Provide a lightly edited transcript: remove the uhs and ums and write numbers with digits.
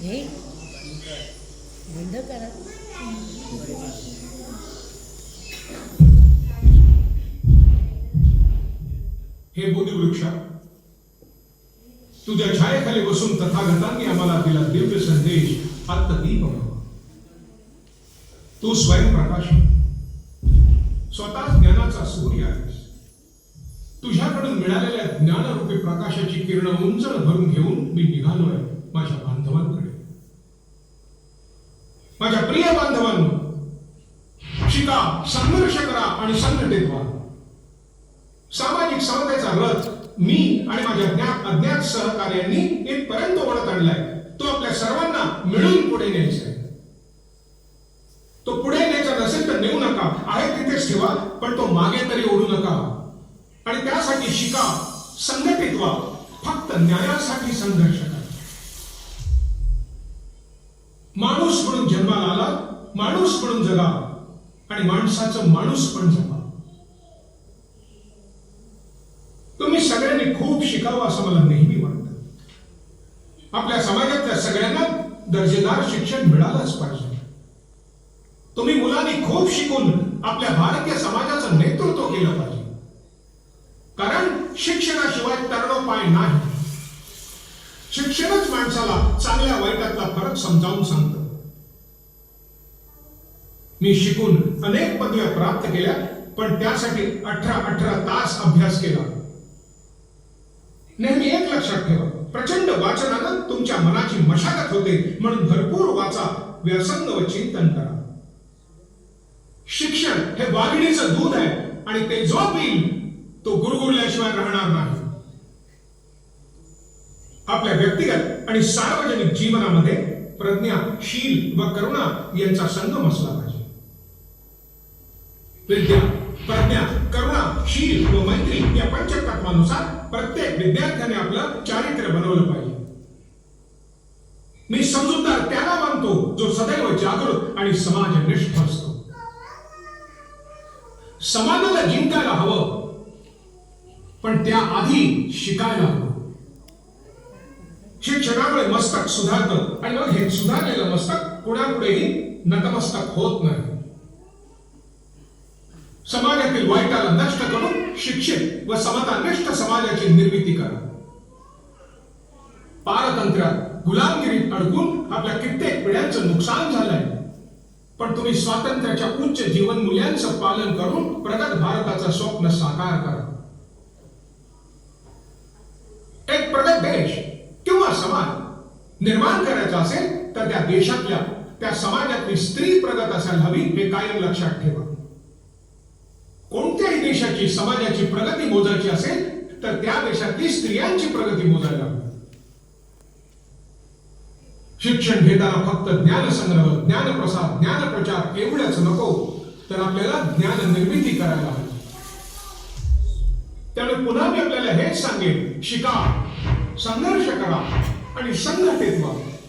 हे बंद करा. हे बोधिवृक्ष, तुझ्या छायेखाली बसून तथागतांनी आम्हाला दिला दिव्य संदेश आत्मदीप व्हावा. तू स्वयंप्रकाश, स्वतः ज्ञानाचा सूर्य आहेस. तुझ्याकडून मिळालेल्या ज्ञानरूपी प्रकाशाची किरण उंच भरून घेऊन मी निघालोय माझ्या बांधवांकडे. माझ्या प्रिय बांधवांनो, शिका, संघर्ष करा आणि संघटित व्हा. सामाजिक समतेचा रथ मी आणि माझ्या अज्ञात सहकार्यांनी इथपर्यंत ओढत आणलाय. तो आपल्या सर्वांना मिळून पुढे न्यायचा आहे. तो पुढे न्यायचा नसेल तर नेऊ नका, आहे तिथेच ठेवा, पण तो मागे तरी ओढू नका. आणि त्यासाठी शिका, संघटित व्हा. फक्त न्यायासाठी संघर्ष करा. माणूस म्हणून जन्माला आला, माणूस म्हणून जगा आणि माणसाचं माणूस पण जगा. तुम्ही सगळ्यांनी खूप शिकावं असं मला नेहमी वाटतं. आपल्या समाजातल्या सगळ्यांना दर्जेदार शिक्षण मिळालंच पाहिजे. तुम्ही मुलांनी खूप शिकून आपल्या भारतीय समाजाचं नेतृत्व केलं पाहिजे. कारण शिक्षणाशिवाय तरणोपाय नाही. शिक्षणच माणसाला चांगल्या वाईटातला फरक समजावून सांगतं. मी शिकून अनेक पदव्या प्राप्त केल्या, पण त्यासाठी 18 तास अभ्यास केला. नेहमी एक लक्षात ठेवा, प्रचंड वाचनानं तुमच्या मनाची मशागत होते, म्हणून भरपूर वाचा, व्यसंग व चिंतन करा. शिक्षण हे वाघिणीचं दूध आहे आणि ते जो पिईल तो गुरगुरल्याशिवाय राहणार नाही. आपल्या व्यक्तिगत आणि सार्वजनिक जीवनामध्ये प्रज्ञा, शील व करुणा यांचा संगम असला पाहिजे. विद्या, प्रज्ञा, करुणा, शील व मैत्री या पंचतत्वानुसार प्रत्येक विद्यार्थ्याने आपलं चारित्र्य बनवलं पाहिजे. मी समजूतदार त्याला मानतो जो सदैव जागृत आणि समाजनिष्ठ असतो. समाजाला जिंकायला हवं, पण त्याआधी शिकायला हवं. शिक्षणामुळे मस्तक सुधारतं आणि मग हे सुधारलेलं मस्तक कुणापुढेही नतमस्तक होत नाही. समाजातील वाईटाला नष्ट करून शिक्षित व समतानिष्ठ समाजाची निर्मिती करा. पारतंत्र्यात गुलामगिरीत अडकून आपल्या कित्येक पिढ्यांचं नुकसान झालंय, पण तुम्ही स्वातंत्र्याच्या उच्च जीवन मूल्यांचं पालन करून प्रगत भारताचं स्वप्न साकार करा. एक प्रगत देश किंवा समाज निर्माण करायचा असेल तर त्या देशातल्या, त्या समाजातली स्त्री प्रगत असायला हवी, हे कायम लक्षात ठेवा. कोणत्याही देशाची, समाजाची प्रगती मोजायची असेल तर त्या देशातली स्त्रियांची प्रगती मोजायला हवी. शिक्षण घेताना फक्त ज्ञानसंग्रह, ज्ञानप्रसार, ज्ञानप्रचार एवढंच नको, तर आपल्याला ज्ञान निर्मिती करायला हवी. त्यामुळे पुन्हा मी आपल्याला हेच सांगेन, शिका, संघर्ष करा आणि संघटित व्हा.